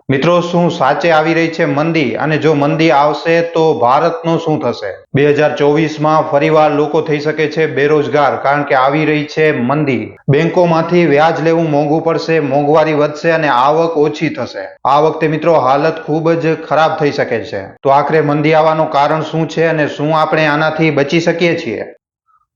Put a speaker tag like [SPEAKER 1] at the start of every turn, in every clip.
[SPEAKER 1] મિત્રો, શું સાચે આવી રહી છે મંદી? અને જો મંદી આવશે તો ભારતનું શું થશે? 2024માં ફરીવાર લોકો થઈ શકે છે બેરોજગાર, કારણ કે આવી રહી છે મંદી. બેંકોમાંથી વ્યાજ લેવું મોંઘું પડશે, મોંઘવારી વધશે અને આવક ઓછી થશે. આ વખતે મિત્રો હાલત ખૂબ જ ખરાબ થઈ શકે છે. તો આખરે મંદી આવવાનું કારણ શું છે અને શું આપણે આનાથી બચી શકીએ છીએ?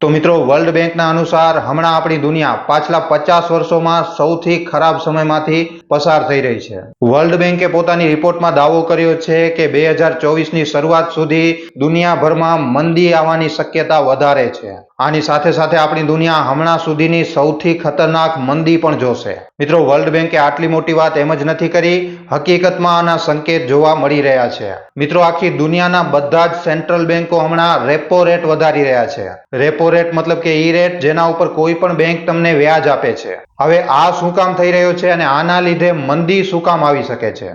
[SPEAKER 1] તો મિત્રો, વર્લ્ડ બેંકના અનુસાર હમણાં આપણી દુનિયા પાછલા 50 વર્ષોમાં સૌથી ખરાબ સમયમાંથી પસાર થઈ રહી છે. વર્લ્ડ બેંકે પોતાની રિપોર્ટમાં દાવો કર્યો છે કે 2024ની શરૂઆત સુધી દુનિયાભરમાં મંદી આવવાની શક્યતા વધારે છે. આની સાથે સાથે આપણી દુનિયા હમણાં સુધીની સૌથી ખતરનાક મંદી પણ જોશે. મિત્રો, વર્લ્ડ બેંકે આટલી મોટી વાત એમ જ નથી કરી, હકીકતમાં આના સંકેત જોવા મળી રહ્યા છે. મિત્રો, આખી દુનિયાના બધા જ સેન્ટ્રલ બેંકો હમણાં રેપો રેટ વધારી રહ્યા છે. રેપો રેટ મતલબ કે ઈ રેટ જેના ઉપર કોઈ પણ બેંક તમને વ્યાજ આપે છે. હવે આ શું કામ થઈ રહ્યો છે અને આના લીધે મંદી શું કામ આવી શકે છે?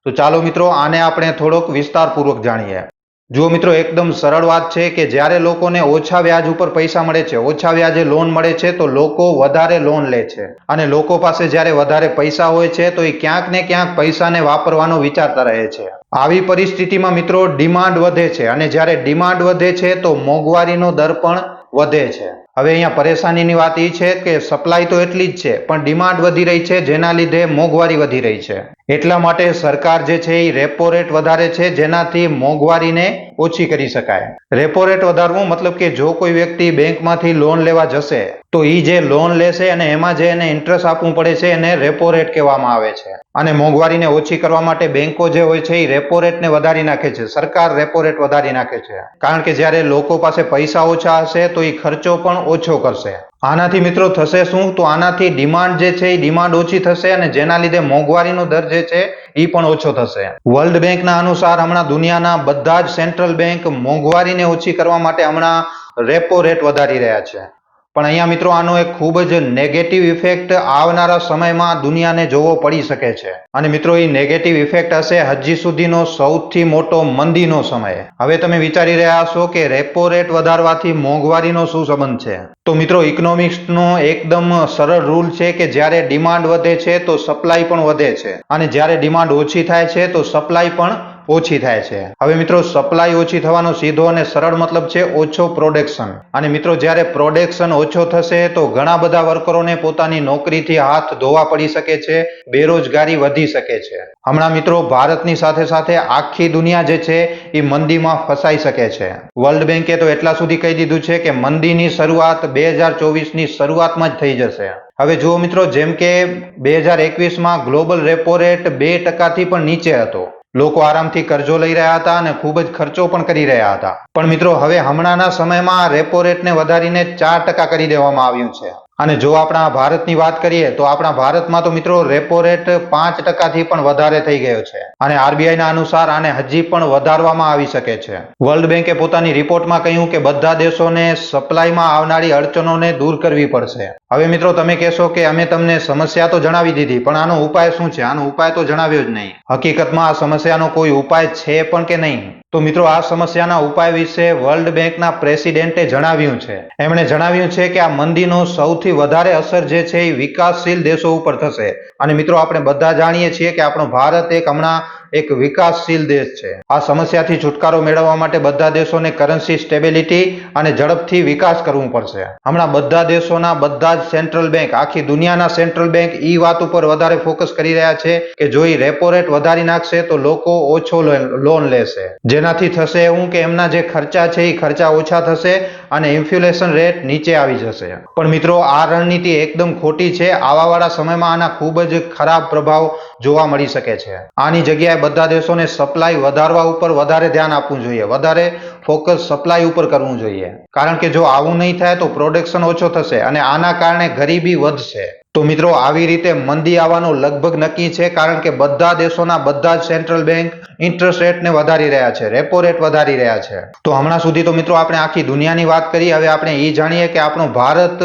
[SPEAKER 1] તો ચાલો મિત્રો, આને આપણે થોડોક વિસ્તારપૂર્વક જાણીએ. જુઓ મિત્રો, એકદમ સરળ વાત છે કે જ્યારે લોકોને ઓછા વ્યાજ ઉપર પૈસા મળે છે, ઓછા વ્યાજે લોન મળે છે, તો લોકો વધારે લોન લે છે. અને લોકો પાસે જ્યારે વધારે પૈસા હોય છે તો એ ક્યાંક ને ક્યાંક પૈસાને વાપરવાનો વિચારતા રહે છે. આવી પરિસ્થિતિમાં મિત્રો ડિમાન્ડ વધે છે, અને જ્યારે ડિમાન્ડ વધે છે તો મોંઘવારીનો દર પણ વધે છે. હવે અહીંયા પરેશાનીની વાત એ છે કે સપ્લાય તો એટલી જ છે, પણ ડિમાન્ડ વધી રહી છે, જેના લીધે મોંઘવારી વધી રહી છે. એટલા માટે સરકાર જે છે એ રેપો રેટ વધારે છે, જેનાથી મોંઘવારીને ઓછી કરી શકાય. રેપો રેટ વધારવું મતલબ કે જો કોઈ વ્યક્તિ બેંકમાંથી લોન લેવા જશે તો એ જે લોન લેશે અને એમાં જે એને ઇન્ટરેસ્ટ આપવું પડે છે એને રેપો રેટ કહેવામાં આવે છે. અને મોંઘવારીને ઓછી કરવા માટે બેંકો જે હોય છે એ રેપો રેટને વધારી નાખે છે. સરકાર રેપો રેટ વધારી નાખે છે, કારણ કે જ્યારે લોકો પાસે પૈસા ઓછા હશે તો એ ખર્ચો પણ ઓછો કરશે. આનાથી મિત્રો થશે શું? તો આનાથી ડિમાન્ડ જે છે એ ડિમાન્ડ ઓછી થશે, અને જેના લીધે મોંઘવારીનો દર જે છે એ પણ ઓછો થશે. વર્લ્ડ બેંકના અનુસાર હમણાં દુનિયાના બધા જ સેન્ટ્રલ બેંક મોંઘવારીને ઓછી કરવા માટે હમણાં રેપો રેટ વધારી રહ્યા છે. પણ અહીંયા મિત્રો આનો એક ખૂબ જ નેગેટિવ ઇફેક્ટ આવનારા સમયમાં દુનિયાને જોવો પડી શકે છે. અને મિત્રો, એ નેગેટિવ ઇફેક્ટ હશે હજી સુધીનો સૌથી મોટો મંદીનો સમય. હવે તમે વિચારી રહ્યા હશો કે રેપો રેટ વધારવાથી મોંઘવારીનો શું સંબંધ છે? તો મિત્રો, ઇકોનોમિક્સનો એકદમ સરળ રૂલ છે કે જ્યારે ડિમાન્ડ વધે છે તો સપ્લાય પણ વધે છે, અને જ્યારે ડિમાન્ડ ઓછી થાય છે તો સપ્લાય પણ ઓછી થાય છે. હવે મિત્રો, સપ્લાય ઓછી થવાનો સીધો અને સરળ મતલબ છે ઓછો પ્રોડક્શન. અને મિત્રો, જ્યારે પ્રોડક્શન ઓછો થશે તો ઘણા બધા વર્કરોને પોતાની નોકરીથી હાથ ધોવા પડી શકે છે, બેરોજગારી વધી શકે છે. હમણાં મિત્રો ભારતની સાથે સાથે આખી દુનિયા જે છે એ મંદીમાં ફસાઈ શકે છે. વર્લ્ડ બેંકે તો એટલા સુધી કહી દીધું છે કે મંદીની શરૂઆત 2024ની શરૂઆતમાં જ થઈ જશે. હવે જુઓ મિત્રો, જેમ કે 2021માં ગ્લોબલ રેપો રેટ 2%થી પણ નીચે હતો. લોકો આરામથી કરજો લઈ રહ્યા હતા અને ખૂબ જ ખર્ચો પણ કરી રહ્યા હતા. પણ મિત્રો, હવે હમણાંના સમયમાં રેપો રેટને વધારીને 4% કરી દેવામાં આવ્યું છે. અને જો આપણા ભારતની વાત કરીએ તો આપણા ભારતમાં તો મિત્રો રેપો રેટ 5%થી પણ વધારે થઈ ગયો છે. અને આરબીઆઈના અનુસાર આને હજી પણ વધારવામાં આવી શકે છે. વર્લ્ડ બેંકે પોતાની રિપોર્ટમાં કહ્યું કે બધા દેશોને સપ્લાયમાં આવનારી અડચણોને દૂર કરવી પડશે. હવે મિત્રો, તમે કહેશો કે અમે તમને સમસ્યા તો જણાવી દીધી, પણ આનો ઉપાય શું છે? આનો ઉપાય તો જણાવ્યો જ નહીં. હકીકતમાં આ સમસ્યાનો કોઈ ઉપાય છે પણ કે નહીં? તો મિત્રો, આ સમસ્યાના ઉપાય વિશે વર્લ્ડ બેંકના પ્રેસિડેન્ટે જણાવ્યું છે. એમણે જણાવ્યું છે કે આ મંદીનો સૌથી વધારે અસર જે છે એ વિકાસશીલ દેશો ઉપર થશે. અને મિત્રો, આપણે બધા જાણીએ છીએ કે આપણો ભારત હમણાં એક વિકાસશીલ દેશ છે. આ સમસ્યાથી છુટકારો મેળવવા માટે બધા દેશોને કરન્સી સ્ટેબિલિટી અને ઝડપથી વિકાસ કરવું પડશે. હમણાં બધા દેશોના બધા જ સેન્ટ્રલ બેંક, આખી દુનિયાના સેન્ટ્રલ બેંક એ વાત ઉપર વધારે ફોકસ કરી રહ્યા છે કે જો એ રેપો રેટ વધારી નાખશે તો લોકો ઓછો લોન લેશે. જેનાથી થશે એવું કે એમના જે ખર્ચા છે એ ખર્ચા ઓછા થશે અને ઇન્ફ્લેશન રેટ નીચે આવી જશે. પણ મિત્રો, આ રણનીતિ એકદમ ખોટી છે. આવાવાળા સમયમાં આના ખૂબ જ ખરાબ પ્રભાવ જોવા મળી શકે છે. આની જગ્યાએ બધા દેશોને સપ્લાય વધારવા ઉપર વધારે ધ્યાન આપવું જોઈએ, વધારે ફોકસ સપ્લાય ઉપર કરવું જોઈએ. કારણ કે જો આવું નહીં થાય તો પ્રોડક્શન ઓછો થશે અને આના કારણે ગરીબી વધશે. તો મિત્રો, આવી રીતે મંદી આવવાનું લગભગ નક્કી છે, કારણ કે બધા દેશોના બધા જ સેન્ટ્રલ બેંક ઇન્ટરેસ્ટ રેટને વધારી રહ્યા છે, રેપો રેટ વધારી રહ્યા છે. તો હમણાં સુધી તો મિત્રો આપણે આખી દુનિયાની વાત કરી. હવે આપણે એ જાણીએ કે આપણો ભારત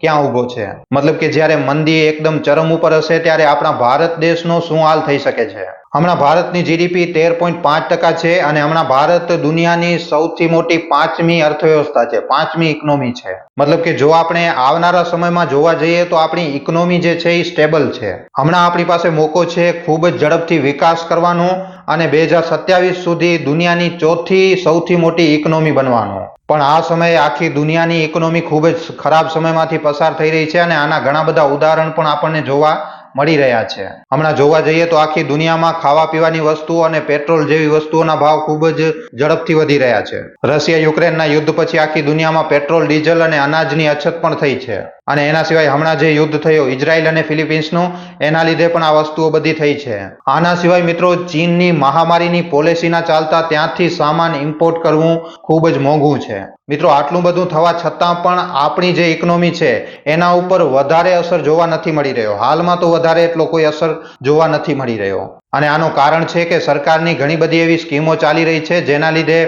[SPEAKER 1] ક્યાં ઊભો છે? મતલબ કે જ્યારે મંદી એકદમ ચરમ ઉપર હશે ત્યારે આપણા ભારત દેશનો શું હાલ થઈ શકે છે? હમણાં ભારતની જીડીપી 13.5% છે અને હમણાં ભારત દુનિયાની સૌથી મોટી 5મી અર્થવ્યવસ્થા છે, 5મી ઇકોનોમી છે. મતલબ કે જો આપણે આવનારા સમયમાં જોવા જઈએ તો આપણી ઇકોનોમી જે છે એ સ્ટેબલ છે. હમણાં આપણી પાસે મોકો છે ખૂબ જ ઝડપથી વિકાસ કરવાનો અને 2027 સુધી દુનિયાની ચોથી સૌથી મોટી ઇકોનોમી બનવાનો. પણ આ સમયે આખી દુનિયાની ઇકોનોમી ખૂબ જ ખરાબ સમયમાંથી પસાર થઈ રહી છે અને આના ઘણા બધા ઉદાહરણ પણ આપણને જોવા મળી રહ્યા છે. હમણાં જોવા જઈએ તો આખી દુનિયામાં ખાવા પીવાની વસ્તુઓ અને પેટ્રોલ જેવી વસ્તુઓના ભાવ ખૂબ જ ઝડપથી વધી રહ્યા છે. રશિયા યુક્રેનના યુદ્ધ પછી આખી દુનિયામાં પેટ્રોલ, ડીઝલ અને અનાજની અછત પણ થઈ છે. અને એના સિવાય હમણાં જે યુદ્ધ થયો ઇઝરાયલ અને ફિલિપિન્સનું, એના લીધે પણ આ વસ્તુઓ બધી થઈ છે. આના સિવાય મિત્રો ચીનની મહામારીની પોલિસીના ચાલતા ત્યાંથી સામાન ઇમ્પોર્ટ કરવું ખૂબ જ મોંઘું છે. મિત્રો આટલું બધું થવા છતાં પણ આપણી જે ઇકોનોમી છે એના ઉપર વધારે અસર જોવા નથી મળી રહ્યો. હાલમાં તો વધારે એટલો કોઈ અસર જોવા નથી મળી રહ્યો. અને આનું કારણ છે કે સરકારની ઘણી બધી એવી સ્કીમો ચાલી રહી છે જેના લીધે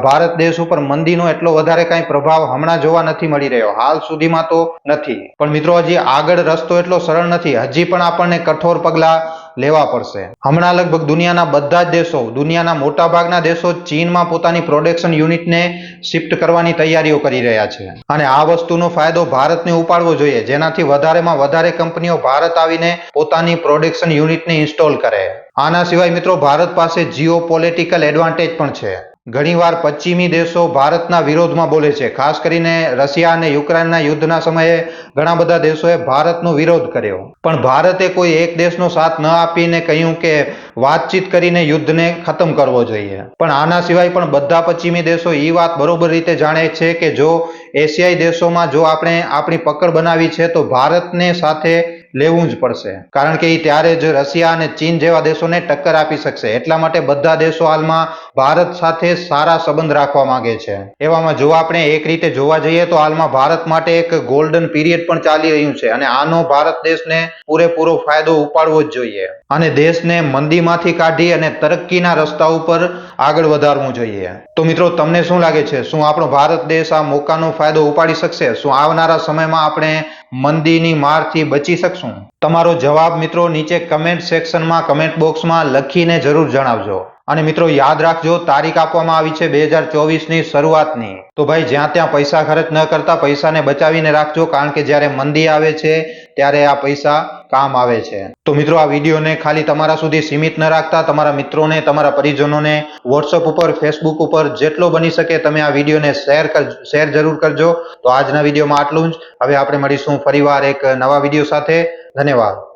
[SPEAKER 1] ભારત દેશ ઉપર મંદીનો એટલો વધારે કાંઈ પ્રભાવ હમણાં જોવા નથી મળી રહ્યો. હાલ સુધીમાં તો નથી. પણ મિત્રો હજી આગળ રસ્તો એટલો સરળ નથી. હજી પણ આપણને કઠોર પગલાં લેવા પડશે. હમણાં લગભગ દુનિયાના બધા જ દેશો, દુનિયાના મોટા ભાગના દેશો ચીનમાં પોતાની પ્રોડક્શન યુનિટને શિફ્ટ કરવાની તૈયારીઓ કરી રહ્યા છે. અને આ વસ્તુનો ફાયદો ભારતને ઉપાડવો જોઈએ, જેનાથી વધારેમાં વધારે કંપનીઓ ભારત આવીને પોતાની પ્રોડક્શન યુનિટને ઇન્સ્ટોલ કરે. આના સિવાય મિત્રો ભારત પાસે જીઓ પોલિટિકલ એડવાન્ટેજ પણ છે. ઘણીવાર પશ્ચિમી દેશો ભારતના વિરોધમાં બોલે છે. ખાસ કરીને રશિયા અને યુક્રેનના યુદ્ધના સમયે ઘણા બધા દેશોએ ભારતનો વિરોધ કર્યો. પણ ભારતે કોઈ એક દેશનો સાથ ન આપીને કહ્યું કે વાતચીત કરીને યુદ્ધને ખતમ કરવો જોઈએ. પણ આના સિવાય પણ બધા પશ્ચિમી દેશો એ વાત બરોબર રીતે જાણે છે કે જો એશિયાઈ દેશોમાં જો આપણે આપણી પકડ બનાવી છે તો ભારતને સાથે લેવું જ પડશે. કારણ કે એ ત્યારે જ રશિયા અને ચીન જેવા દેશોને ટક્કર આપી શકશે. એટલા માટે બધા દેશો હાલમાં ભારત સાથે સારા સંબંધ રાખવા માંગે છે. એવામાં જો આપણે એક રીતે જોવા જઈએ તો હાલમાં ભારત માટે એક ગોલ્ડન પીરિયડ પણ ચાલી રહ્યું છે અને આનો ભારત દેશને પૂરેપૂરો ફાયદો ઉપાડવો જ જોઈએ અને દેશને મંદીમાંથી કાઢી અને તરક્કીના રસ્તા ઉપર આગળ વધારવું જોઈએ. તો મિત્રો તમને શું લાગે છે, શું આપણો ભારત દેશ આ મોકાનો ફાયદો ઉપાડી શકશે? શું આવનારા સમયમાં આપણે મંદીની મારથી બચી શકશું? તમારો જવાબ મિત્રો નીચે કમેન્ટ સેક્શનમાં, કમેન્ટ બોક્સમાં લખીને જરૂર જણાવજો. અને મિત્રો યાદ રાખજો, તારીખ આપવામાં આવી છે 2024ની શરૂઆતની. તો ભાઈ જ્યાં ત્યાં પૈસા ખર્ચ ન કરતા પૈસાને બચાવીને રાખજો, કારણ કે જ્યારે મંદી આવે છે ત્યારે આ પૈસા કામ આવે છે. તો મિત્રો આ વિડીયોને ખાલી તમારા સુધી સીમિત ન રાખતા તમારા મિત્રોને, તમારા પરિજનોને વોટ્સઅપ ઉપર, ફેસબુક ઉપર જેટલો બની શકે તમે આ વિડીયોને શેર જરૂર કરજો. તો આજના વિડીયોમાં આટલું જ. હવે આપણે મળીશું ફરીવાર એક નવા વિડીયો સાથે. ધન્યવાદ.